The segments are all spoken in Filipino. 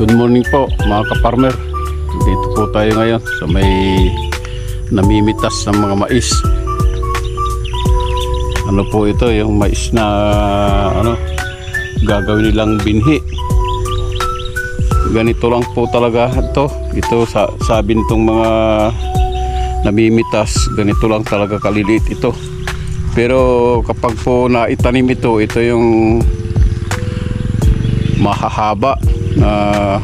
Good morning po mga ka-farmer. Dito po tayo ngayon sa may namimitas ng mga mais. Ano po ito, yung mais na gagawin nilang binhi. Ganito lang po talaga ito sabi nitong mga namimitas, ganito lang talaga kaliliit ito. Pero kapag po naitanim ito yung mahahaba na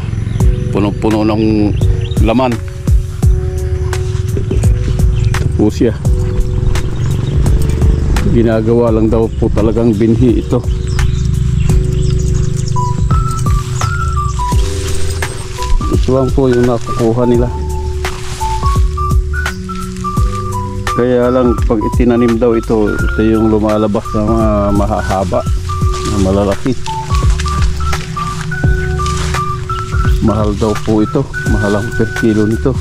puno-puno ng laman. Ito po siya. Ginagawa lang daw po talagang binhi ito. Ito lang po yung nakukuha nila. Kaya lang pag itinanim daw ito yung lumalabas na mga mahahaba na malalaki. Mahal daw po ito, mahal ang per kilo nito.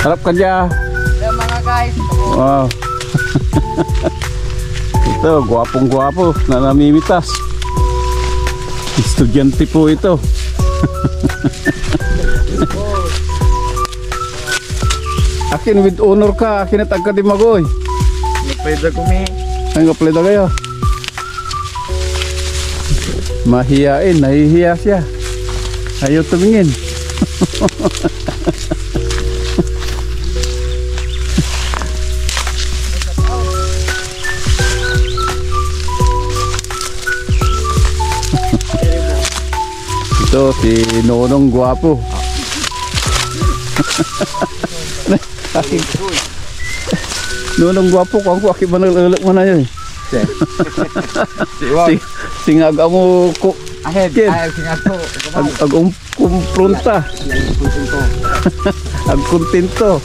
Harap ka dyan. Hello mga guys. Wow. Ito, gwapong-gwapo na namimitas. Estudyante po ito. Akin with honor ka, akin at agkadimagoy. Nagpayda kami. Ang kapleda kayo. Mahiyain, nahihiya siya. Ayaw tumingin. Ito si Nonong Guwapo. Nonong Guwapo, kung ako akiba naglalak mo na yun. Singaga mo ko. Ahead, ayaw singat po. Ag-kumpronta. Ag-kontento.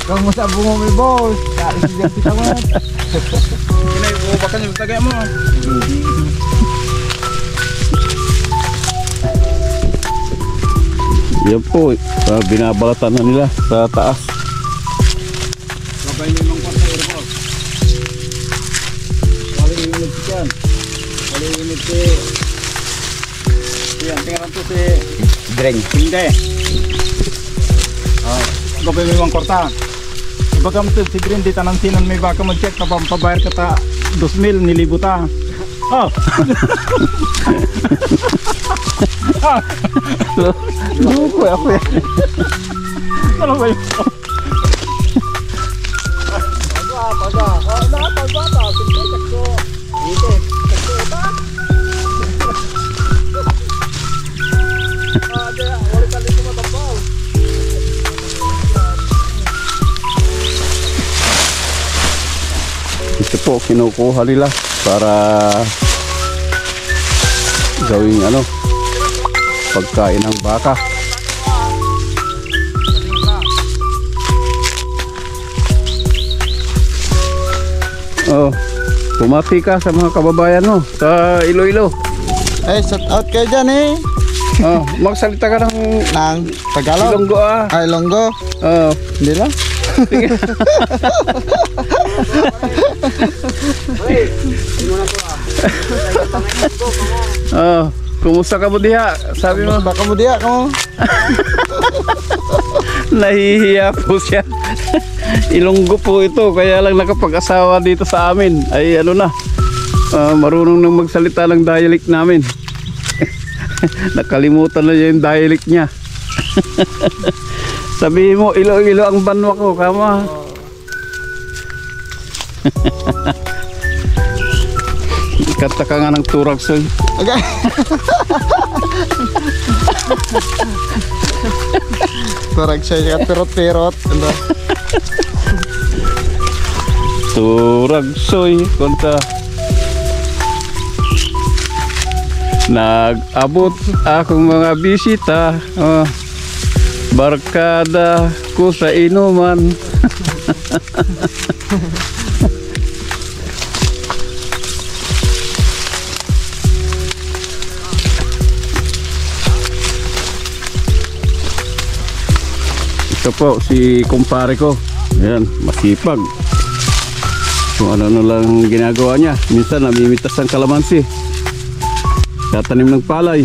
Kung masabo mo may boss, kaisigyan kita mo. Kinay ko baka yung tagay mo. Yan po, binabalatan na nila sa taas. Babay nyo ng kwarta airport. Kaliunod si Jan. Kaliunod si... Yan, tingnan to si... Dreng. Hindi. Babay nyo ng kwarta. Baga mo si Green, di tanang sinan may baka mag-check. Pabayar ka ta 2,000 nilibuta. Oh! Luko ako yan. Ano ba yun? Paga. Nakapagwata. Sige, sakso. Dito. Sakso ita. Wala ka lito matabaw. Ito po, kinukuha nila para gawing pagkain ng baka. Oh, pumati ka sa mga kababayan mo sa Iloilo. Eh, shout out kayo dyan eh. Oh, magsalita ka ng Tagalog. Ilonggo ah. Ay, Ilonggo. Oh, Hindi lang. sige. Oh, kumusta ka mo diha? Sabi mo. Baka mo diya ka mo. Nahihiya po siya. Ilonggo po ito, kaya lang nakapag-asawa dito sa amin. Ay marunong nang magsalita ng dialect namin. Nakalimutan na niya yung dialect niya. Sabihin mo, Iloilo ang banwa ko, kama. Kata ka nga ng Turagsoy. Okay. Turagsoy, perot-perot. Turagsoy, konta. Nag-abot akong mga bisita. Barkada ko sa inuman. po si kumpare ko. Ayan, masipag. Kung ano lang ginagawa niya. Minsan namimitas ng kalamansi. Tatanim ng palay.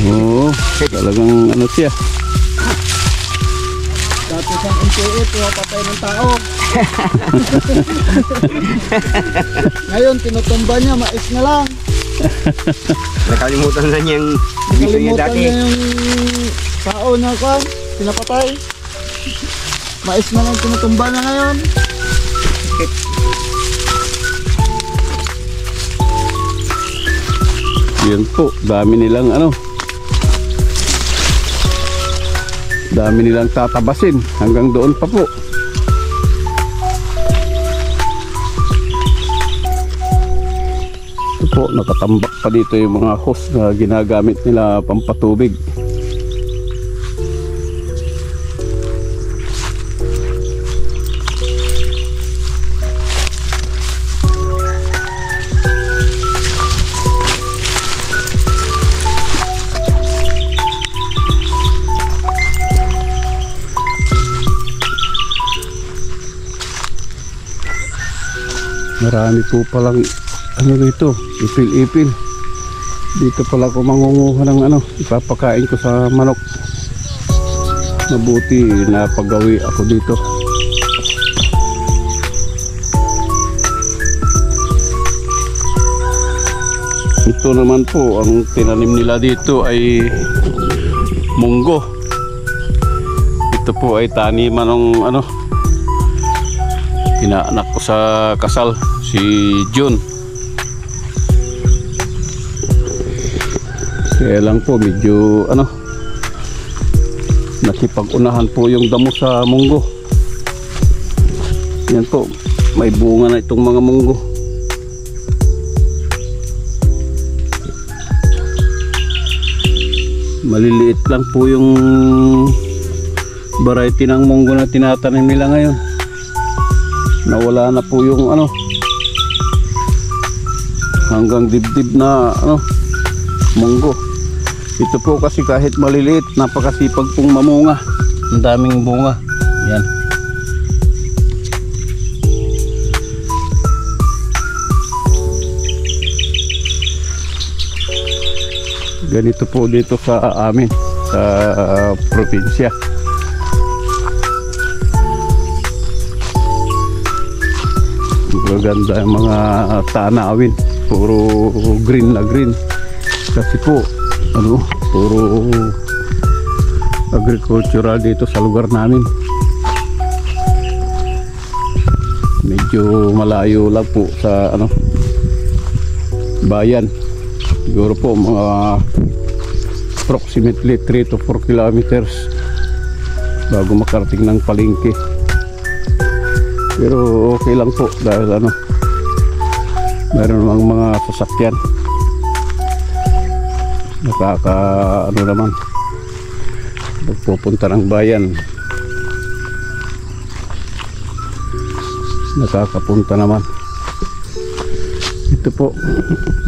Oo, talagang ano siya. Dati siyang NPA, pinapatay ng tao. Ngayon, tinutumba niya, mais na lang. Nakalimutan na niyang gusto niya Nakalimutan dati. niya yung tao niya kwan, pinapatay. Mais na lang tinutumba niya ngayon. Yan po, dami nilang dami nilang tatabasin hanggang doon pa po. Ito po, nakatambak pa dito yung mga hose na ginagamit nila pampatubig. Marami po palang rito, ipil-ipil. Dito pala ako mangunguha ng ipapakain ko sa manok. Mabuti napagawi ako dito. Ito naman po, ang tinanim nila dito ay munggo. Ito po ay taniman ng inaanak ko sa kasal, si June. Kaya lang po medyo nakipag-unahan po yung damo sa munggo. Yan po, may bunga na itong mga munggo. Maliliit lang po yung variety ng munggo na tinatanim nila ngayon. Nawala na po yung hanggang dibdib na munggo. Ito po kasi kahit maliliit, napakasipag pong mamunga. Ang daming bunga. Yan. Ganito po dito sa amin sa probinsya. Maganda ang mga tanawin, puro green na green. Kasi po puro agricultural dito sa lugar namin. Medyo malayo lang po sa bayan. Siguro po mga approximately 3 to 4 kilometers bago makarating ng palengke. Pero okay lang po dahil mayroon namang mga sasakyan. Naman pagpupunta ng bayan, nakakapunta naman. Ito po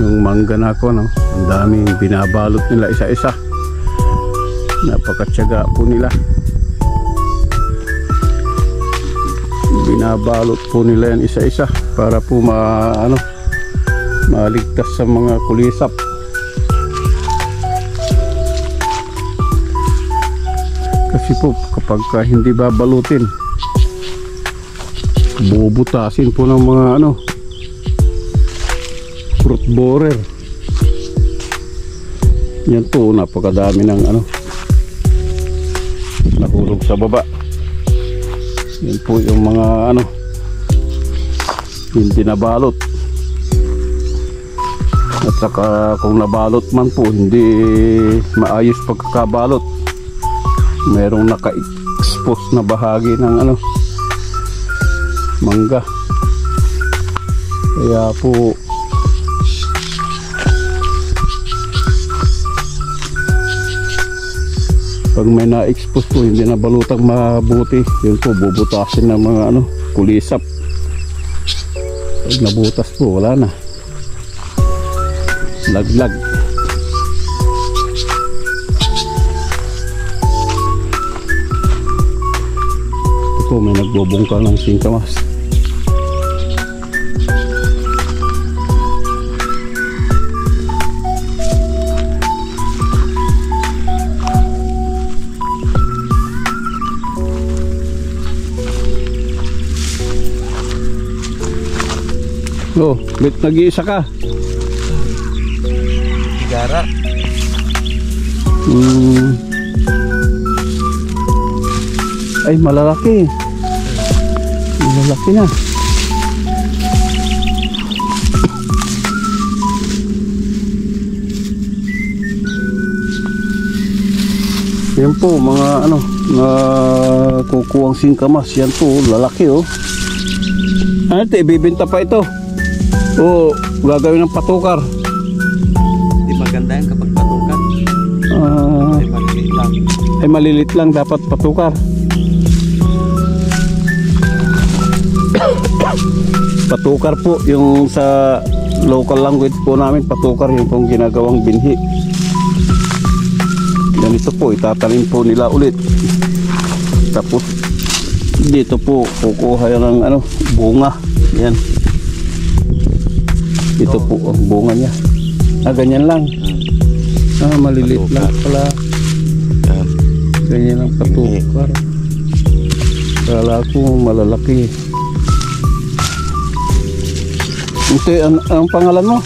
yung mangga na ako, ang daming binabalot nila isa-isa. Napakatyaga po nila. Binabalot po nila yan isa-isa para po maligtas sa mga kulisap. Kasi po kapag hindi babalutin, bubutasin po ng mga fruit borer. Yan po, napakadami ng nahulog sa baba. Yan po yung mga hindi nabalot. At saka kung nabalot man po, hindi maayos pagkakabalot. Merong naka-expose na bahagi ng mangga. Kaya po pag may na-expose po, hindi nabalutang mabuti, yun po bubutasin ng mga kulisap. Pag nabutas po, wala na, laglag. po, may nagbubungkal ng singkamas. Oh, bet nag-iisa ka? Sigara. Ay, malalaki. Malalaki na. Yan po, mga ano, na kukuwang singkamas. Yan po, lalaki oh. Ano ito, ibibinta pa ito? O gagawin ng patukar? Di maganda yan kapag patukan. Ay malilit lang. Ay malilit lang, dapat patukar. Patukar po, yung sa local language po namin, patukar yung pong ginagawang binhi. Ganito po, itatanim po nila ulit. Tapos dito po kukuha yan ng ano, bunga. Yan. Ito po ang bunga niya. Ganyan lang. Malilit lang pala. Ganyan lang patukar. Kala ko malalaki. Ito, anong pangalan mo?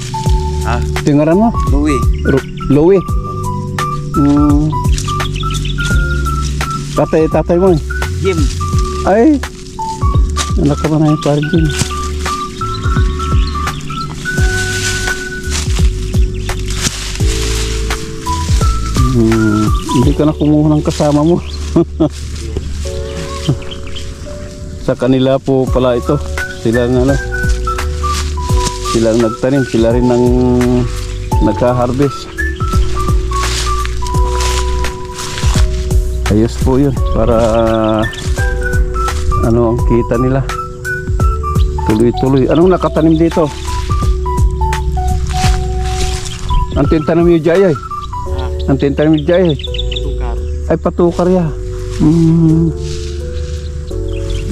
Tingaran mo? Louie. Louie. Tatay mo eh. Jim. Ay, anak ka ba na yung parang Jim? Hindi ka na kumuha ng kasama mo. Sa kanila po pala ito. Silang ano, silang nagtanim, sila rin ang nagka-harvest. Ayos po yun para ano ang kita nila. Tuloy-tuloy. Anong nakatanim dito? Ang tintanim yung jaya eh. Ang tintanim yung jaya eh. Patukar. Ay patukar ya.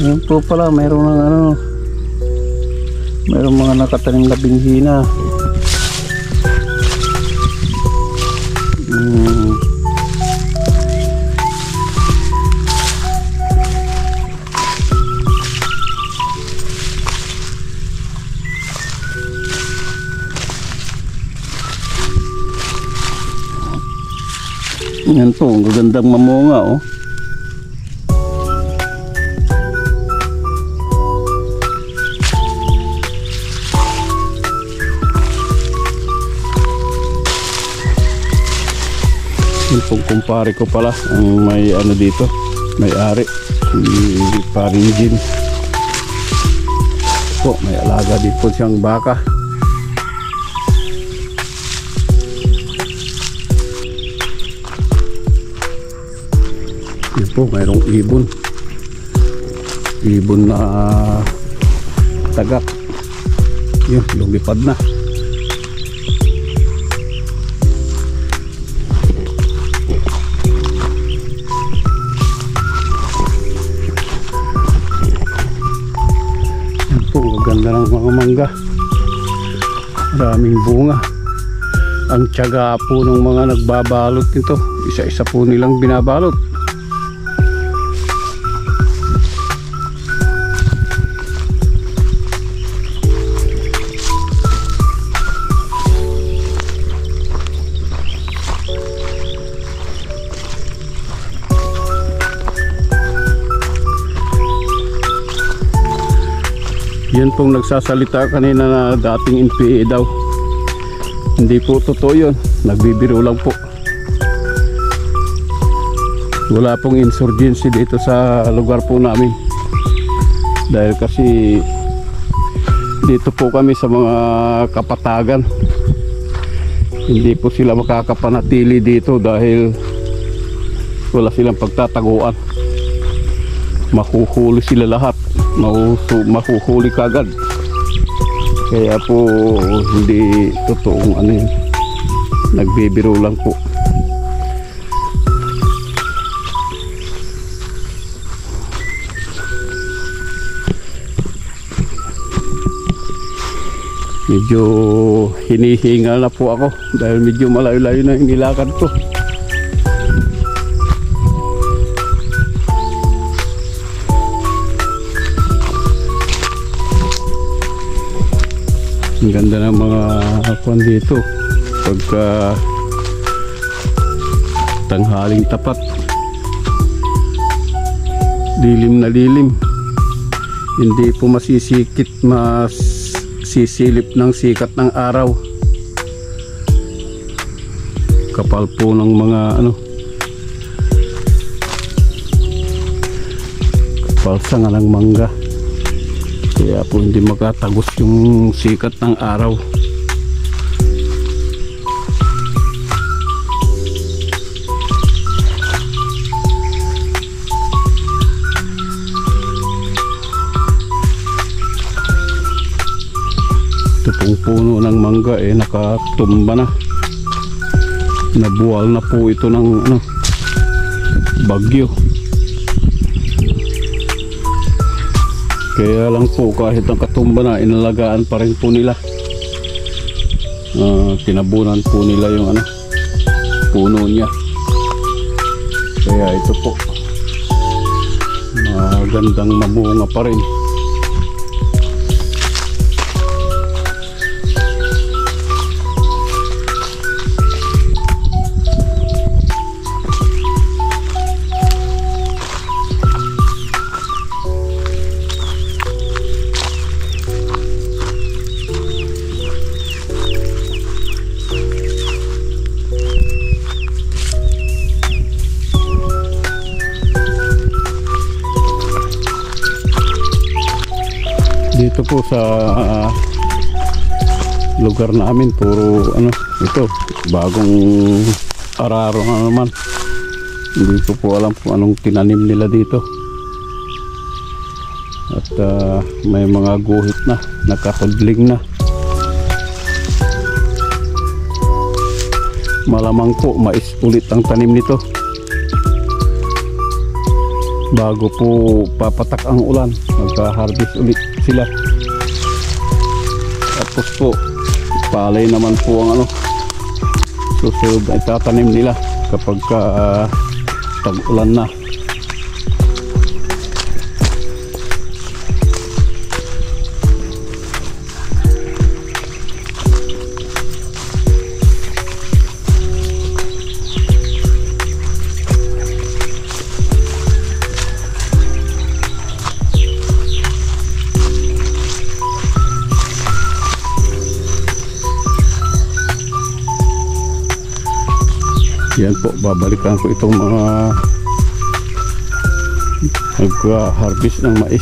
Yan po pala, mayroon ng ano, mayroong mga nakatanim na binhi na. Yan po, ang gagandang mamunga oh. Yung pong kumpare ko pala ang may ano dito, may ari, si paring Jim po, may alaga din po siyang baka. Yun po, mayroong ibon na tagak. Yun, lumipad na. Yan po, ganda ng mga mangga. Maraming bunga. Ang tiyaga po ng mga nagbabalot nito, isa-isa po nilang binabalot. Yan pong nagsasalita kanina na dating NPA daw. Hindi po totoo yun. Nagbibiro lang po. Wala pong insurgency dito sa lugar po namin. Dahil kasi dito po kami sa mga kapatagan. Hindi po sila makakapanatili dito dahil wala silang pagtataguan. Mahuhuli sila lahat. Mahuhuli kagad. Kaya po hindi totoong ano yun. Nagbibiro lang po. Medyo hinihingal na po ako dahil medyo malayo-layo na yung nilakad ko. Ang ganda ng mga kwan dito pagka tanghaling tapat, dilim na dilim, hindi po masisikip, masisilip ng sikat ng araw. Kapal po ng mga kapal sanga ng mangga, kaya po hindi makatagos yung sikat ng araw. Ito pong puno ng mangga nakatumba na, nabuwal na po ito ng bagyo. Kaya lang po kahit ang katumba na, inalagaan pa rin po nila. Tinabunan po nila yung puno niya. Kaya ito po magandang mamunga pa rin. Dito po sa lugar namin puro ito bagong araro na naman. Hindi ko po alam kung anong tinanim nila dito. At may mga guhit na, nakakudling na. Malamang po mais ulit ang tanim nito bago po papatak ang ulan, magka-harvest ulit sila. Tapos po palay naman po ang susunod na itatanim nila kapag tag-ulan na. Yan po, babalikan ko itong mga nag-harvest ng mais.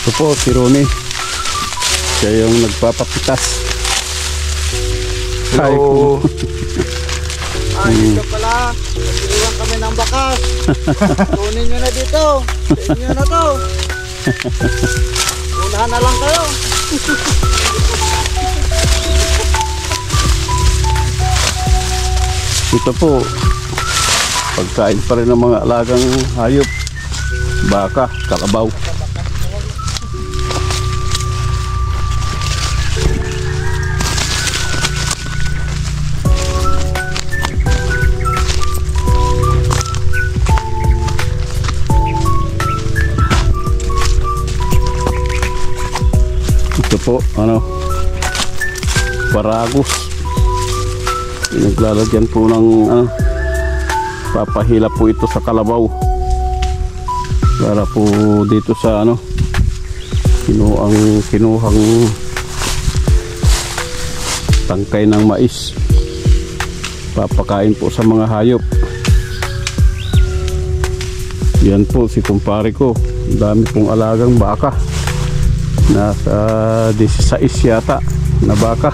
Ito po si Ronnie, siya yung nagpapapitas. Hello. Dito pala, nag-iwan kami ng bakas. Kunin nyo na dito, sa inyo na to. Unahan na lang kayo. Ito po, pagkain pa rin ng mga alagang hayop, baka, kalabaw. Ito po, paragos. Pinaglalagyan po ng papahila po ito sa kalabaw para po dito sa kinuhang tangkay ng mais, papakain po sa mga hayop. Yan po si kumpare ko. Dami pong alagang baka. Nasa 16 yata na baka.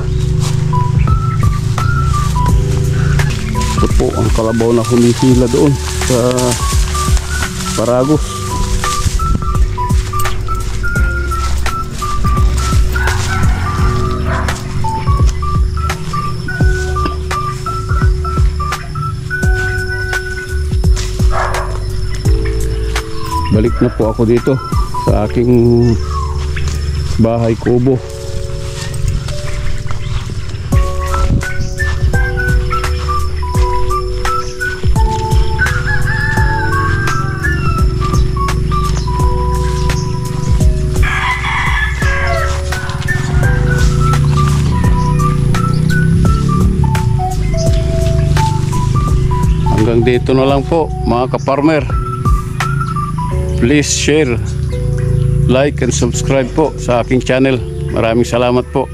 Ito po ang kalabaw na humihila doon sa Paragos. Balik na po ako dito sa aking bahay kubo. Hanggang dito na lang po mga kaparmer. Please share, like and subscribe po sa aking channel. Maraming salamat po.